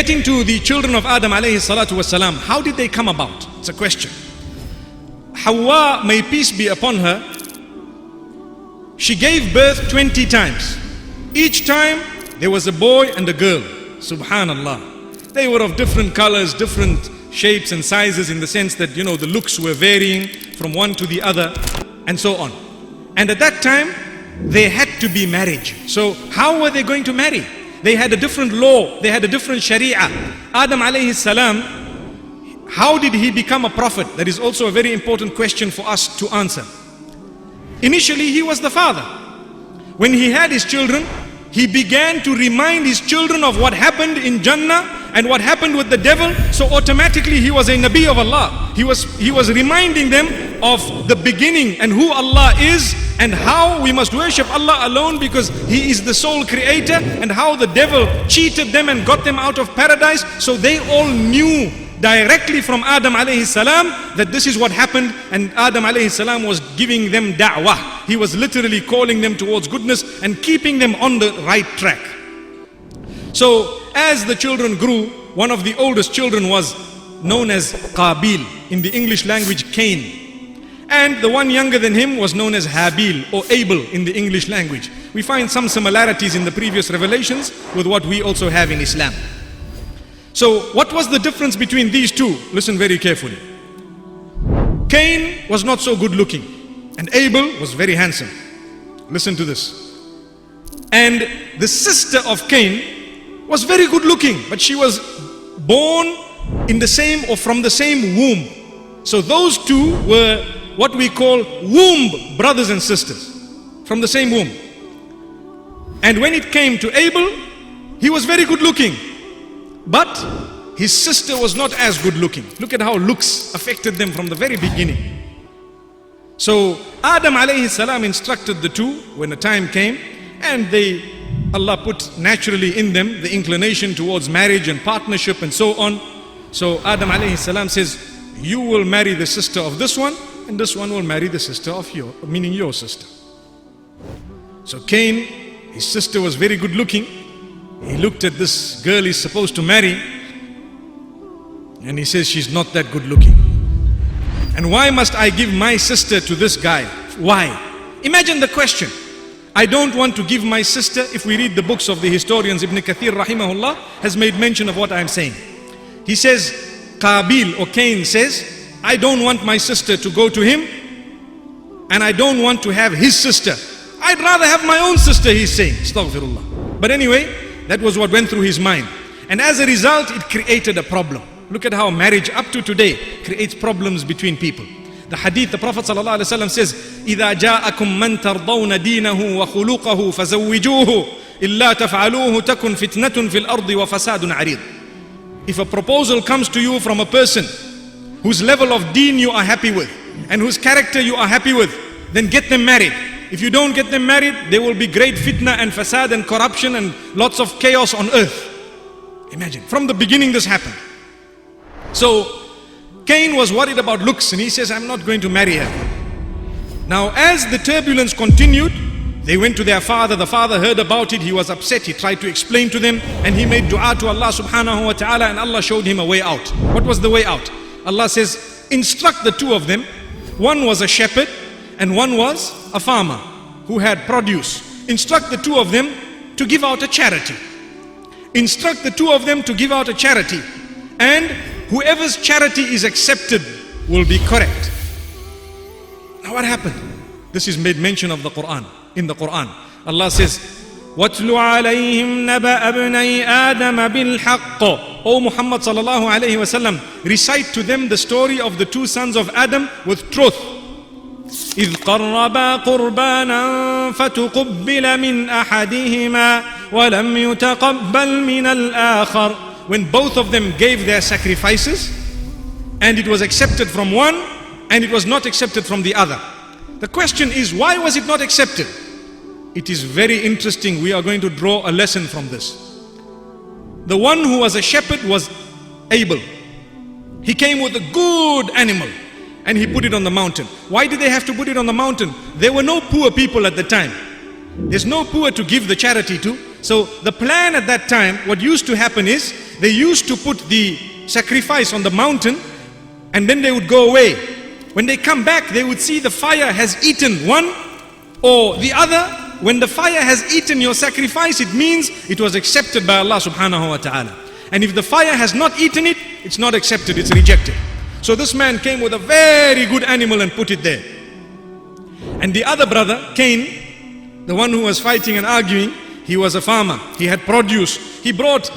Getting to the children of Adam alayhi salatu wasalam, how did they come about? It's a question. Hawa, may peace be upon her, she gave birth 20 times. Each time there was a boy and a girl. Subhanallah. They were of different colors, different shapes and sizes, in the sense that, the looks were varying from one to the other and so on. And at that time, they had to be marriage. So how were they going to marry? They had a different law, they had a different sharia. Adam alayhi salam, how did he become a prophet? That is also a very important question for us to answer. Initially, he was the father. When he had his children, he began to remind his children of what happened in Jannah and what happened with the devil. So automatically he was a Nabi of Allah. He was reminding them of the beginning and who Allah is and how we must worship Allah alone because He is the sole creator, and how the devil cheated them and got them out of paradise. So they all knew directly from Adam alayhi salam that this is what happened, and Adam alayhi salam was giving them da'wah. He was literally calling them towards goodness and keeping them on the right track. So as the children grew, one of the oldest children was known as Qabil, in the English language Cain, and the one younger than him was known as Habil or Abel in the English language. We find some similarities in the previous revelations with what we also have in Islam. So what was the difference between these two? Listen very carefully. Cain was not so good looking and Abel was very handsome. Listen to this. And the sister of Cain was very good looking, but she was born in the same or from the same womb. So those two were what we call womb brothers and sisters, from the same womb. And when it came to Abel, he was very good looking, but his sister was not as good looking. Look at how looks affected them from the very beginning. So Adam alayhi salam instructed the two when the time came, and Allah put naturally in them the inclination towards marriage and partnership and so on. So Adam alayhi salam says, you will marry the sister of this one, and this one will marry the sister of meaning your sister. So Cain, his sister was very good looking. He looked at this girl he's supposed to marry, and he says, she's not that good looking. And why must I give my sister to this guy? Why? Imagine the question. I don't want to give my sister. If we read the books of the historians, Ibn Kathir rahimahullah has made mention of what I'm saying. He says, Qabil or Cain says, I don't want my sister to go to him, and I don't want to have his sister. I'd rather have my own sister, he's saying. Astaghfirullah. But anyway, that was what went through his mind. And as a result, it created a problem. Look at how marriage up to today creates problems between people. The hadith, the Prophet ﷺ says, إِذَا جَاءَكُمْ مَنْ تَرْضَوْنَ دِينَهُ وَخُلُقَهُ فَزَوِّجُوهُ إِلَّا تَفْعَلُوهُ تَكُنْ فِتْنَةٌ فِي الْأَرْضِ وَفَسَادٌ عَرِيضٌ. If a proposal comes to you from a person whose level of deen you are happy with and whose character you are happy with, then get them married. If you don't get them married, there will be great fitna and fasad and corruption and lots of chaos on earth. Imagine, from the beginning this happened. So Cain was worried about looks, and he says, I'm not going to marry her. Now as the turbulence continued, they went to their father. The father heard about it. He was upset. He tried to explain to them, and he made dua to Allah subhanahu wa ta'ala, and Allah showed him a way out. What was the way out? Allah says, instruct the two of them. One was a shepherd and one was a farmer who had produce. Instruct the two of them to give out a charity. Instruct the two of them to give out a charity, and whoever's charity is accepted will be correct. Now what happened? This is made mention of the Quran. In the Quran, Allah says, وَاتْلُ عَلَيْهِمْ نَبَأَ ابْنَيْ آدَمَ بِالْحَقِّ. O Muhammad sallallahu alayhi wasallam, recite to them the story of the two sons of Adam with truth. إِذْ قَرَّبَا قُرْبَانًا فَتُقُبِّلَ مِنْ أَحَدِهِمَا وَلَمْ يُتَقَبَّلْ مِنَ الْآخَرِ. When both of them gave their sacrifices, and it was accepted from one and it was not accepted from the other. The question is, why was it not accepted? It is very interesting. We are going to draw a lesson from this. The one who was a shepherd was Abel. He came with a good animal and he put it on the mountain. Why did they have to put it on the mountain? There were no poor people at the time. There's no poor to give the charity to. So the plan at that time, what used to happen is, they used to put the sacrifice on the mountain and then they would go away. When they come back, they would see the fire has eaten one or the other. When the fire has eaten your sacrifice, it means it was accepted by Allah subhanahu wa ta'ala. And if the fire has not eaten it, it's not accepted, it's rejected. So this man came with a very good animal and put it there. And the other brother, Cain, the one who was fighting and arguing, he was a farmer. He had produce. He brought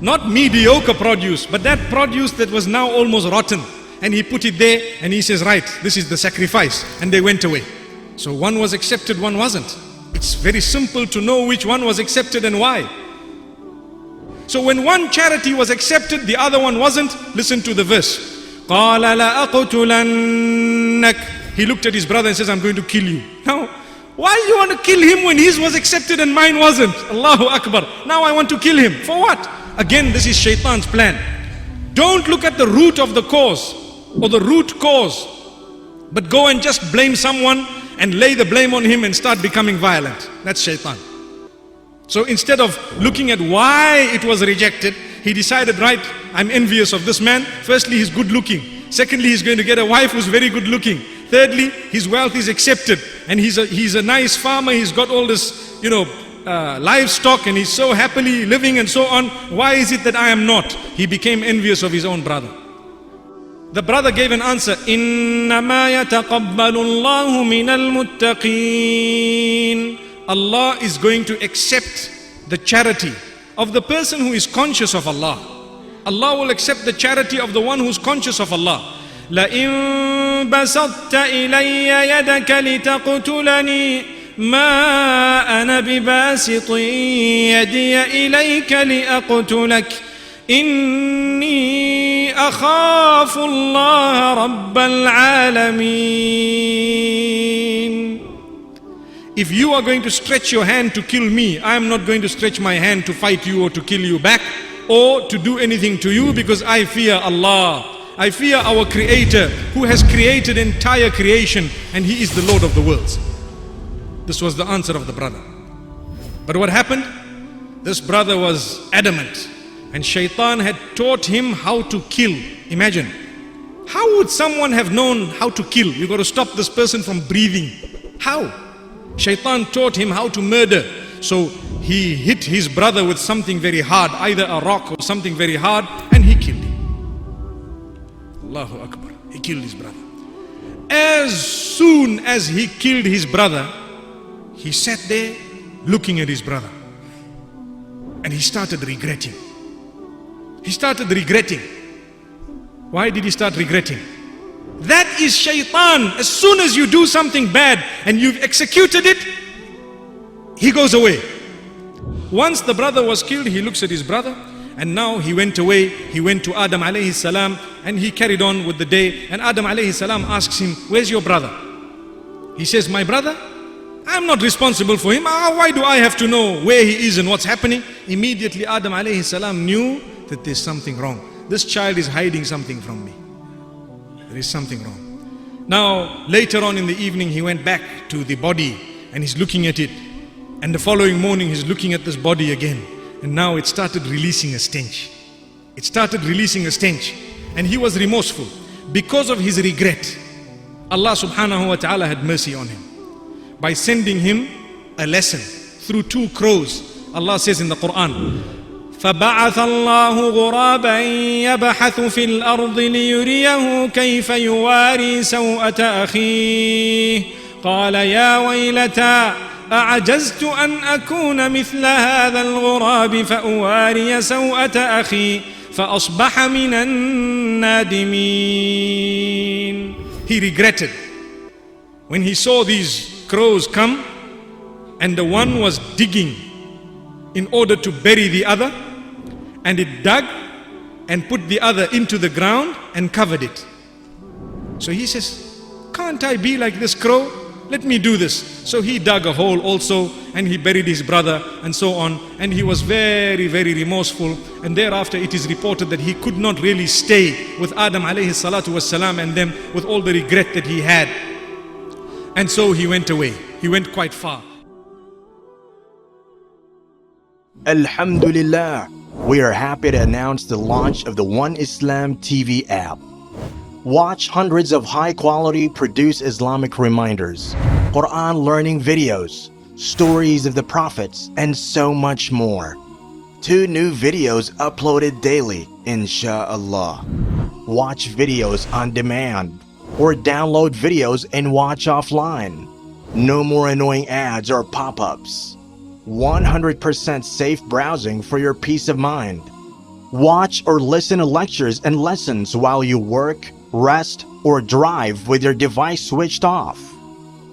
not mediocre produce, but that produce that was now almost rotten. And he put it there and he says, right, this is the sacrifice. And they went away. So one was accepted, one wasn't. It's very simple to know which one was accepted and why. So when one charity was accepted, the other one wasn't, listen to the verse. قَالَ لَأَقْتُلَنَّكَ. He looked at his brother and says, I'm going to kill you. Now, why do you want to kill him when his was accepted and mine wasn't? Allahu Akbar. Now I want to kill him. For what? Again, this is shaitan's plan. Don't look at the root of the cause or the root cause, but go and just blame someone and lay the blame on him and start becoming violent. That's shaitan. So instead of looking at why it was rejected, he decided, right, I'm envious of this man. Firstly, he's good looking. Secondly, he's going to get a wife who's very good looking. Thirdly, his wealth is accepted. And he's a nice farmer. He's got all this, livestock and he's so happily living and so on. Why is it that I am not? He became envious of his own brother. The brother gave an answer, إِنَّمَا يَتَقَبَّلُ اللَّهُ مِنَ الْمُتَّقِينَ. Allah is going to accept the charity of the person who is conscious of Allah. Allah will accept the charity of the one who's conscious of Allah. لَإِن بَسَطْتَ إِلَيَّ يَدَكَ لِتَقْتُلَنِي مَا أَنَا بِبَاسِطٍ يَدِيَ إِلَيْكَ لِأَقْتُلَكَ إِنِّي أَخَافُ اللَّهَ رَبَّ الْعَالَمِينَ. If you are going to stretch your hand to kill me, I am not going to stretch my hand to fight you or to kill you back or to do anything to you, because I fear Allah. I fear our Creator who has created entire creation, and He is the Lord of the worlds. This was the answer of the brother. But what happened? This brother was adamant, and shaitan had taught him how to kill. Imagine, how would someone have known how to kill? You got to stop this person from breathing. How? Shaitan taught him how to murder. So he hit his brother with something very hard, either a rock or something very hard, and he killed him. Allahu Akbar. He killed his brother. As soon as he killed his brother, he sat there looking at his brother. And he started regretting. He started regretting. Why did he start regretting? That is shaitan. As soon as you do something bad and you've executed it, he goes away. Once the brother was killed, he looks at his brother, and now he went away. He went to Adam alayhi salam and he carried on with the day. And Adam alayhi salam asks him, where's your brother? He says, my brother? I'm not responsible for him. Why do I have to know where he is and what's happening? Immediately Adam alayhi salam knew that there's something wrong. This child is hiding something from me. There is something wrong. Now, later on in the evening, he went back to the body and he's looking at it. And the following morning, he's looking at this body again. And now it started releasing a stench. It started releasing a stench. And he was remorseful. Because of his regret, Allah subhanahu wa ta'ala had mercy on him by sending him a lesson through two crows. Allah says in the Quran, فَبَعَثَ اللَّهُ غُرَابًا يَبْحَثُ فِي الْأَرْضِ لِيُرِيَهُ كَيْفَ يُوَارِي سَوْءَةَ أَخِيهِ قَالَ يَا وَيْلَتَى أَعَجَزْتُ أَنْ أَكُونَ مِثْلَ هَذَا الْغُرَابِ فَأُوَارِيَ سَوْءَةَ أَخِي فَأَصْبَحَ مِنَ النَّادِمِينَ. He regretted when he saw these crows come, and the one was digging in order to bury the other, and it dug and put the other into the ground and covered it. So he says, can't I be like this crow? Let me do this. So he dug a hole also, and he buried his brother and so on. And he was very, very remorseful. And thereafter it is reported that he could not really stay with Adam alayhi salatu wassalam and them with all the regret that he had. And so he went away. He went quite far. Alhamdulillah, we are happy to announce the launch of the One Islam TV app. Watch hundreds of high-quality produced Islamic reminders, Quran learning videos, stories of the prophets, and so much more. 2 new videos uploaded daily, inshallah. Watch videos on demand or download videos and watch offline. No more annoying ads or pop-ups. 100% safe browsing for your peace of mind. Watch or listen to lectures and lessons while you work, rest, or drive with your device switched off.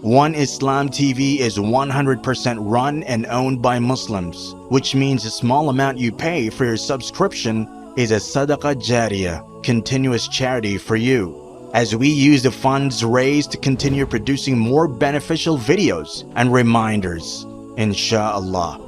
One Islam TV is 100% run and owned by Muslims, which means the small amount you pay for your subscription is a sadaqah jariyah, continuous charity for you, as we use the funds raised to continue producing more beneficial videos and reminders, inshallah.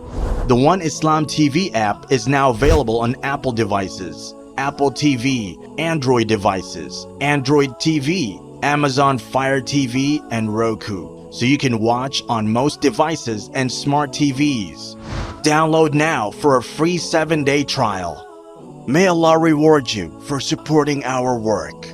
The One Islam TV app is now available on Apple devices, Apple TV, Android devices, Android TV, Amazon Fire TV, and Roku, so you can watch on most devices and smart TVs. Download now for a free 7-day trial. May Allah reward you for supporting our work.